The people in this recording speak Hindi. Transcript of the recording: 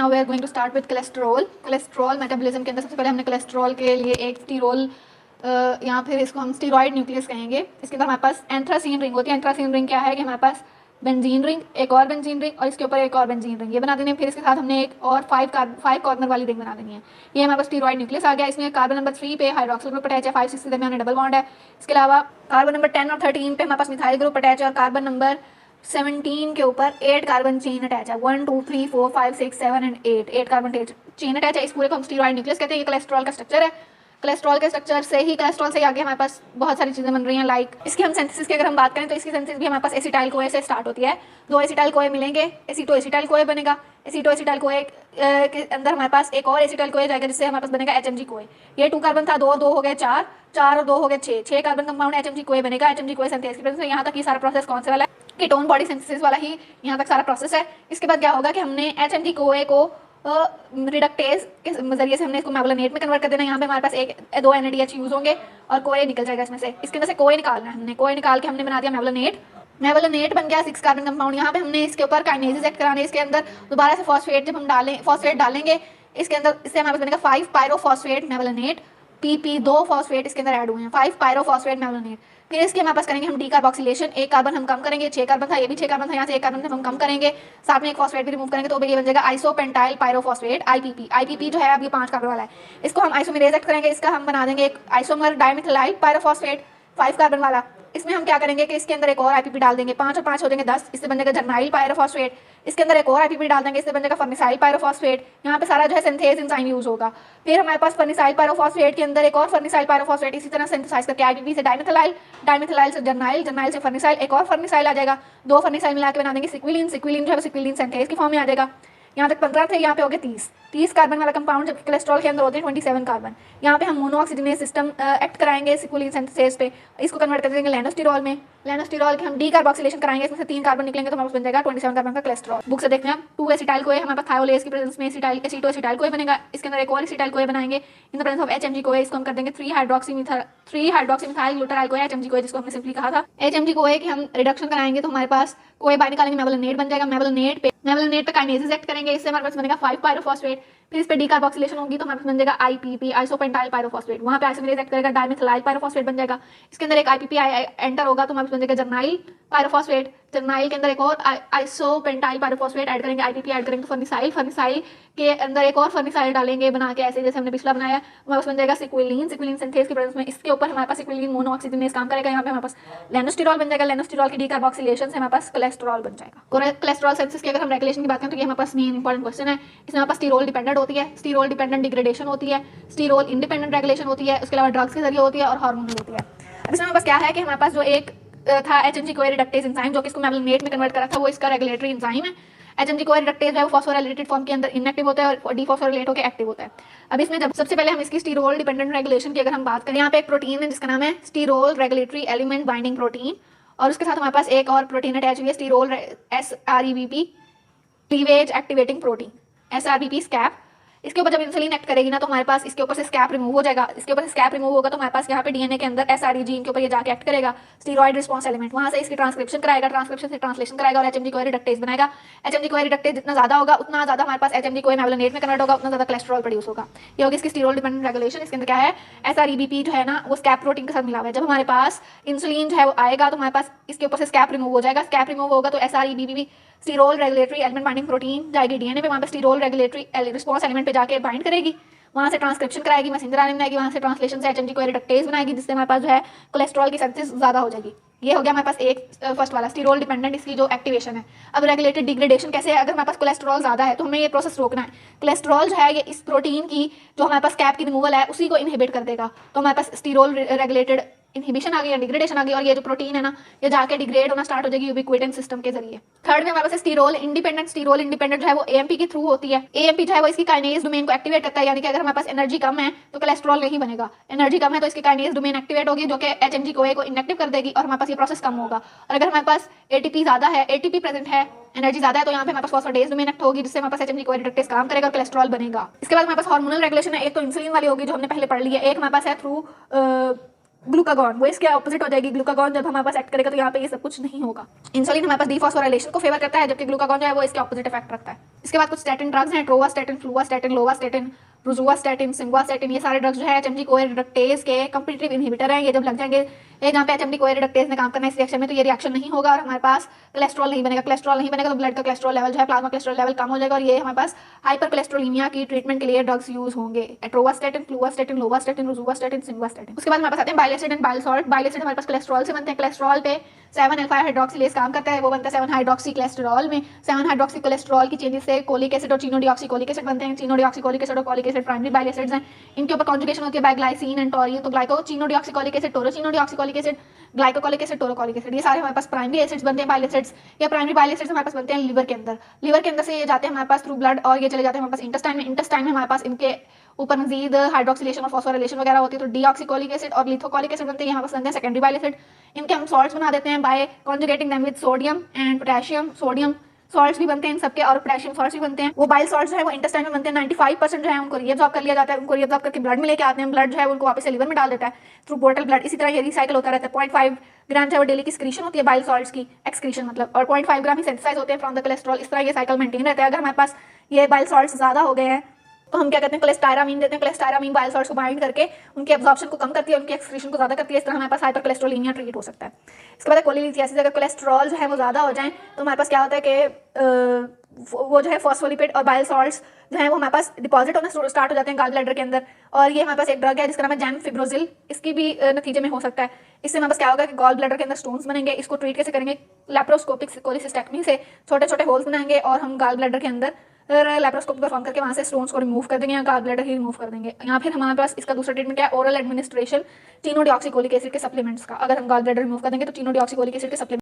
Now we are going to start with cholesterol. Cholesterol metabolism के अंदर सबसे पहले हमने कोलेस्ट्रॉल के लिए एक स्टीरोल या फिर इसको हम स्टीरॉयड न्यूक्लियस कहेंगे। इसके अंदर हमारे पास एंथ्रासीन रिंग होती है। एंथ्रासीन रिंग क्या है कि हमारे पास बेंजीन रिंग, एक और बेंजीन रिंग और इसके ऊपर एक और बेंजीन रिंग, ये बना देनी है। फिर इसके साथ हमने एक और 5 कॉर्नर वाली रिंग बना देनी है। ये हमारे पास स्टीरॉयड न्यूक्लियस आ गया। इसमें कार्बन नंबर 3 पे हाइड्रोक्सिल ग्रुप अटैच है, 5 6 दरमियान डबल बॉन्ड है। इसके अलावा कार्बन नंबर 10 और 13 पे हमारे पास मिथाइल ग्रुप अटैच है और कार्बन नंबर 17 के ऊपर 8 कार्बन चेन अटैच है। 1 2 3 4 5 6 7 एंड 8 कार्बन चेन अटैच है। इस पूरे को हम स्टीरॉयड न्यूक्लियस कहते हैं। ये कोलेस्ट्रॉल का स्ट्रक्चर है। कोलेस्ट्रॉल के स्ट्रक्चर से ही कोलेस्ट्रॉल से आगे हमारे पास बहुत सारी चीज़ें बन रही हैं। लाइक इसकी हम सिंथेसिस की अगर हम बात करें तो इसकी सिंथेसिस भी हमारे पास एसिटाइल कोए से स्टार्ट होती है। 2 एसिटाइल कोए मिलेंगे, एसीटो एसिटाइल कोए बनेगा। एसीटो एसिटाइल कोए के अंदर हमारे पास एक और एसिटाइल कोए जाएगा जिससे हमारे पास बनेगा HMG कोए। ये 2 कार्बन था, 2 2 हो गए 4, 4 और 2 हो गए 6 कार्बन कंपाउंड HMG कोए बनेगा। HMG कोए सिंथेसिस की प्रोसेस। यहाँ तक ये सारा प्रोसेस कौन से वाला है? कीटोन बॉडी सिंथेसिस वाला ही यहाँ तक सारा प्रोसेस है। इसके बाद क्या होगा कि हमने HMG कोए को रिडक्टेज के जरिए से हमने इसको मेवलानेट में कन्वर्ट कर देना। यहाँ पे हमारे पास 2 NADH यूज होंगे और कोए निकल जाएगा इसमें से। इसके अंदर से कोए निकालना है हमने, कोए निकाल के हमने बना दिया मेवलानेट। मेवलानेट बन गया 6 कार्बन कंपाउंड। यहाँ पे हमने इसके ऊपर काइनेजेस एक्ट कराने, इसके अंदर दोबारा से फॉस्फेट जब हम फॉस्फेट डालेंगे इसके अंदर, इससे हमारे पास बनेगा 5 पायरोफॉस्फेट मेवलानेट। PP 2 फॉस्फेट इसके अंदर ऐड हुए हैं, 5 पायरोफॉस्फेट मेवलानेट। फिर इसके हमारे पास करेंगे हम डीकार्बोक्सिलेशन। 1 कार्बन हम कम करेंगे, 6 कार्बन था, ये भी 6 कार्बन था, यहाँ से 1 कार्बन हम कम करेंगे, साथ में एक फॉस्फेट भी रिमूव करेंगे तो ये बन जाएगा आइसोपेंटाइल पायरोफॉस्फेट IPP जो है अब ये 5 कार्बन वाला है। इसको हम आइसोमेरेज एक्ट करेंगे, इसका हम बना देंगे एक आइसोमर डाइमिथाइल पायरोफॉस्फेट 5 कार्बन वाला। इसमें हम क्या करेंगे कि इसके अंदर एक और IPP डाल देंगे, 5 और 5 हो जाएंगे 10, इससे बन जाएगा जर्नाइल पायरोफॉस्फेट। इसके अंदर एक और IPP डाल देंगे, इससे बन जाएगा फर्निसाइल पायरोफॉस्फेट। यहाँ पे सारा जो है सिंथेज एंजाइम यूज होगा। फिर हमारे पास फर्निसाइल पायरोफॉस्फेट के अंदर एक और फर्निसाइल पायरोफॉस्फेट इसी तरह सिंथेसाइज करके IPP से डाइमिथाइल, डाइमिथाइल से जर्नाइल, जर्नाइल से फर्निसाइल, एक और फर्निसाइल आ जाएगा। 2 फर्निसाइल मिला के बना देंगे सिक्विलिन। सिक्विलिन जो है सिक्विलिन सिंथेज की फॉर्म में आ जाएगा। यहाँ तक 15 थे, यहाँ पे हो गए 30 कार्बन वाला कंपाउंड, जबकि कोलेस्ट्रॉल के अंदर होते हैं 27 कार्बन। यहाँ पे हम मोनोऑक्सीजनेज सिस्टम एक्ट कराएंगे सिक्विलिन सिंथेसिस पे, इसको कन्वर्ट कर देंगे लेनोस्टिरॉल में। लेनोस्टिरॉल के हम डीकार्बोक्सिलेशन कराएंगे, इसमें से 3 कार्बन निकलेंगे तो हमारे पास बन जाएगा 27 कार्बन का कोलेस्ट्रॉल। बुक से देखते हैं हम 2 एसिटाइल कोए हमारे पास थायोलेज की प्रेजेंस में एसीटो एसिटाइल कोए बनेगा। इसके अंदर एक और एसिटाइल कोए बनाएंगे in the presence of HMG कोए। इसको हम कर देंगे 3 हाइड्रोक्सी मिथाइल ग्लूटाराइल कोए, HMG कोए, जिसको हमने सिंपली कहा था HMG कोए की हम रिडक्शन कराएंगे तो हमारे पास कोए बाहर निकालेंगे, मेवलानेट बन जाएगा। मेवलानेट पे काइनेजेस एक्ट करेंगे, इससे हमारे पास बनेगा 5 पायरोफॉस्फेट। फिर इस पे डीकार्बोक्सिलेशन होगी तो हमारे पास बन जाएगा IPP आइसोपेंटाइल पायरोफॉस्फेट। वहाँ पे आइसोमेरेज एक्ट करेगा, डाइमिथाइल पायरोफॉस्फेट बन जाएगा। इसके अंदर एक IPP एंटर होगा तो हमारे पास बन जाएगा जर्नाइल पायरोफॉस्फेट। जर्नाइल के अंदर एक और आइसोपेंटाइल पायरोफॉस्फेट ऐड करेंगे, IPP ऐड करेंगे तो फर्निसाइल के अंदर एक और फर्निसाइल डालेंगे बना के, ऐसे जैसे हमने पिछला बनाया। हमारे पास बन जाएगा सिक्विलिन सिंथेज की प्रेजेंस में। इसके ऊपर हमारे पास सिक्विलिन मोनोऑक्सीजनेज काम करेगा। यहाँ पे हमारे पास लेनोस्टिरॉल बन जाएगा। लेनोस्टिरॉल की डीकार्बोक्सिलेशन से हमारे पास कोलेस्ट्रॉल बन जाएगा। कोलेस्ट्रॉल सिंथेसिस की अगर हम रेगुलेशन की बात करें तो ये हमारे पास मेन इंपॉर्टेंट क्वेश्चन है। इसमें हमारे पास स्टीरोल डिपेंडेंट होती है, स्टीरोल डिपेंडेंट डिग्रेडेशन होती है, स्टीरोल इंडिपेंडेंट रेगुलेशन होती है, उसके अलावा ड्रग्स के जरिए होती है और हार्मोनल होती है। अब इसमें हमारे पास क्या है कि हमारे पास जो एक था HMG कोए रिडक्टेज एंजाइम जो कि इसको मेवलानेट में कन्वर्ट करा था, वो इसका रेगुलेटरी एंजाइम है। HMG कोए रिडक्टेज है वो फॉस्फोराइलेटेड फॉर्म के अंदर इनएक्टिव होता है और डीफॉस्फोराइलेट होकर एक्टिव होता है। अब इसमें जब सबसे पहले हम इसकी स्टीरोल डिपेंडेंट रेगुलेशन की अगर हम बात करें, यहाँ पे एक प्रोटीन है जिसका नाम है sterol regulatory element binding protein, और उसके साथ हमारे पास एक और प्रोटीन अटैच हुई है sterol SREBP cleavage activating protein, SRBP स्कैप। इसके ऊपर जब इंसुलिन एक्ट करेगी ना तो हमारे पास इसके ऊपर से स्कैप रिमूव हो जाएगा। इसके ऊपर से स्कैप रिमूव होगा तो हमारे पास यहाँ पे DNA के अंदर SRE जीन के ऊपर ये जाके एक्ट करेगा, स्टीरॉयड रिस्पांस एलिमेंट। वहाँ से इसकी ट्रांसक्रिप्शन कराएगा, ट्रांसक्रिप्शन से ट्रांसलेशन कराएगा और HMG कोए रिडक्टेज बनाएगा। HMG कोए रिडक्टेज जितना ज्यादा होगा उतना ज्यादा हमारे पास HMG कोए मेवलानेट में कन्वर्ट होगा, उतना ज्यादा कोलेस्ट्रॉल प्रोड्यूस होगा। ये होगी इसकी स्टीरोल डिपेंडेंट रेगुलेशन। इसके अंदर क्या है, SREBP जो है ना वो स्कैप प्रोटीन के साथ मिला हुआ है। जब हमारे पास इंसुलिन जो है वो आएगा तो हमारे पास इसके ऊपर से स्कैप रिमूव हो जाएगा। स्कैप रिमूव होगा तो SREBP sterol regulatory element binding protein जाएगी DNA पे, वहाँ पे स्टीरोल रेगुलेटरी रिस्पांस एलिमेंट पे जाके बाइंड करेगी, वहाँ से ट्रांसक्रिप्शन कराएगी, मैसेंजर आरएनए बनाएगी, वहाँ से ट्रांसलेशन से HMG कोए रिडक्टेज बनाएगी, जिससे हमारे पास जो है कोलेस्ट्रॉल की सिंथेसिस ज़्यादा हो जाएगी। ये हो गया हमारे पास एक फर्स्ट वाला स्टीरोल डिपेंडेंट इसकी जो एक्टिवेशन है। अब रेगुलेटेड डिग्रेडेशन कैसे है, अगर हमारे पास कोलेस्ट्रॉल ज़्यादा है तो हमें ये प्रोसेस रोकना है। कोलेस्ट्रॉल जो है ये इस प्रोटीन की जो हमारे पास कैप की रिमूवल है उसी को इनहिबिट कर देगा, तो हमारे पास स्टीरोल रेगुलेटेड इनहिबिशन आ गई या डिग्रेडेशन आ गई, और ये जो प्रोटीन है ना ये जाके डिग्रेड होना स्टार्ट हो जाएगी यूबिक्विटेंस सिस्टम के जरिए। थर्ड में हमारे पास स्टीरोल इंडिपेंडेंट जो है वो AMP के थ्रू होती है। AMP जो है वो इसकी काइनेज डोमेन को एक्टिवेट करता है, यानी कि अगर हमारे पास एनर्जी कम है तो कोलेस्ट्रॉल नहीं बनेगा, एनर्जी कम है तो इसकी काइनेज डोमेन एक्टिवेट होगी जो कि HMG कोए को इनएक्टिव कर देगी और हमारे पास ये प्रोसेस कम होगा। और अगर हमारे पास ATP ज्यादा है, ATP प्रेजेंट है, एनर्जी ज्यादा है तो यहाँ पे हमारे पास फॉस्फोडेज डोमेन एक्ट होगी, जिससे हमारे पास HMG कोए रिडक्टेज काम करेगा और कोलेस्ट्रॉल बनेगा। इसके बाद हमारे पास हार्मोनल रेगुलेशन है। एक तो इंसुलिन वाली होगी जो हमने पहले पढ़ ली है, एक हमारे पास है थ्रू ग्लूकागॉन, वो इसके ऑपोजिट हो जाएगी। ग्लूकागॉन जब हमारे पास एक्ट करेगा तो यहाँ पे ये सब कुछ नहीं होगा। इंसुलिन हमारे पास डीफॉस्फोराइलेशन को फेवर करता है, जबकि ग्लूकागॉन जो है वो इसके ऑपोजिट इफेक्ट रखता है। इसके बाद कुछ स्टैटिन ड्रग्स हैं, ट्रोवास्टैटिन, फ्लूवास्टैटिन, लोवास्टैटिन, रोजुवास्टैटिन, सिंगवास्टैटिन। ये सारे ड्रग्स जो है एचएमजी कोए रिडक्टेज के कम्पिटिटिव इनहिबिटर हैं। ये जब लग जाएंगे, ये जहाँ पे एचएमजी कोए रिडक्टेज ने काम करना है इस रिएक्शन में, तो ये रिएक्शन नहीं होगा और हमारे पास कोलेस्ट्रॉल नहीं बनेगा। कोलेस्ट्रॉल नहीं बनेगा तो ब्लड का कोलेस्ट्रॉल लेवल जो है, प्लाज्मा कोलेस्ट्रॉल लेवल कम हो जाएगा और ये हमारे पास हाइपर कोलेस्ट्रोलीमिया की ट्रीटमेंट के लिए ड्रग्स यूज होंगे। ट्रोवास्टैटिन, फ्लूवास्टैटिन, लोवास्टैटिन, रोजुवास्टैटिन, सिंगवास्टैटिन। उसके बाद हमारे पास आते हैं bile acid and bile salt. Bile acid हमारे पास कोलेस्ट्रॉल से बनते हैं। कोलेस्ट्रॉल पे 7-अल्फा हाइड्रोक्सिलेज काम करता है, वो बनता है 7-हाइड्रोक्सी कोलेस्ट्रॉल में। 7-हाइड्रोक्सी कोलेस्ट्रॉल की चेंजेस से कोलिक एसिड और चीनोडीऑक्सीकोलिक एसिड बनते हैं। चीनोडीऑक्सीकोलिक एसिड और cholic acid primary bile acids हैं। इनके ऊपर कॉन्जुगेशन होती है बाय ग्लाइसिन एंड टॉरिन, तो glycochenodeoxycholic acid, taurochenodeoxycholic acid, glycocholic acid, taurocholic acid, ये सारे हमारे पास प्राइमरी एसिड्स बनते हैं। बाइल एसिड्स, ये प्राइमरी बाइल एसिड्स हमारे पास बनते हैं लिवर के अंदर। लिवर के अंदर से ये जाते हैं हमारे पास थ्रू ब्लड और ये चले जाते हैं हमारे पास इंटेस्टाइन में। इंटेस्टाइन में हमारे पास इनके ऊपर मजीद हाइड्रोक्सिलेशन और फॉस्फोराइलेशन वगैरह होती है, तो डीऑक्सीकोलिक एसिड और लिथोकोलिक एसिड बनते हैं, यहाँ पास बनते हैं सेकेंडरी बाइल एसिड। इनके हम सॉल्ट्स बना देते हैं by conjugating them with sodium and potassium. Sodium salts भी बनते हैं इन सबके और पोटेशियम सॉल्ट्स भी बनते हैं। वो बाइल सॉल्ट्स जो है वो इंटेस्टाइन में बनते हैं। 95% जो है उनको रीअब्सॉर्ब कर लिया जाता है, उनको रीअब्सॉर्ब करके ब्लड में लेके आते हैं। ब्लड जो है उनको वापस से लिवर में डाल देता है थ्रू पोर्टल ब्लड। इसी तरह ये रिसाइकल होता रहता है। 0.5 ग्राम जो है वो डेली की एक्सक्रीशन होती है बाइल सॉल्ट्स की, एक्सक्रीशन मतलब, और 0.5 ग्राम ही सिंथेसाइज होते हैं फ्रॉम द कोलेस्ट्रॉल। इस तरह ये साइकिल मेंटेन रहता है। अगर हमारे पास ये बाइल सॉल्ट्स ज़्यादा हो गए हैं तो हम क्या करते हैं, कोलेस्टायरामीन देते हैं। कोलेस्टायरामीन बाइल सॉल्ट्स को बाइंड करके उनके एब्जॉर्प्शन को कम करती है, उनकी एक्सक्रीशन को ज़्यादा करती है। इस तरह हमारे पास हाइपर कोलेस्ट्रोलीमिया ट्रीट हो सकता है। इसके बाद कोलिलिथियासिस, अगर कोलेस्ट्रॉल जो है वो ज़्यादा हो जाए तो हमारे पास क्या होता है कि वो जो है फॉस्फोलिपिड और बाइल सॉल्ट्स जो है वो हमारे पास डिपॉजिट होना स्टार्ट हो जाते हैं गॉल ब्लैडर के अंदर। और ये हमारे पास एक ड्रग है जिसका नाम है जैमफिब्रोजिल, इसकी भी नतीजे में हो सकता है। इससे हमारे पास क्या होगा कि गॉल ब्लैडर के अंदर स्टोन्स बनेंगे। इसको ट्रीट कैसे करेंगे, लैप्रोस्कोपिक कोलिसिस्टेक्टमी से छोटे छोटे होल्स बनाएंगे और हम गॉल ब्लैडर के अंदर लैप्रोस्कोपी परफॉर्म करके वहाँ से स्टोन्स को रिमूव कर देंगे या गॉल ब्लैडर ही रिमूव कर देंगे। यहाँ फिर हमारे पास इसका दूसरा ट्रीटमेंट क्या है, ओरल एडमिनिस्ट्रेशन चीनोडीऑक्सीकोलिक एसिड के सप्लीमेंट्स का। अगर हम गॉल ब्लैडर रिमूव कर देंगे तो चीनोडीऑक्सीकोलिक एसिड के सप्लीमेंट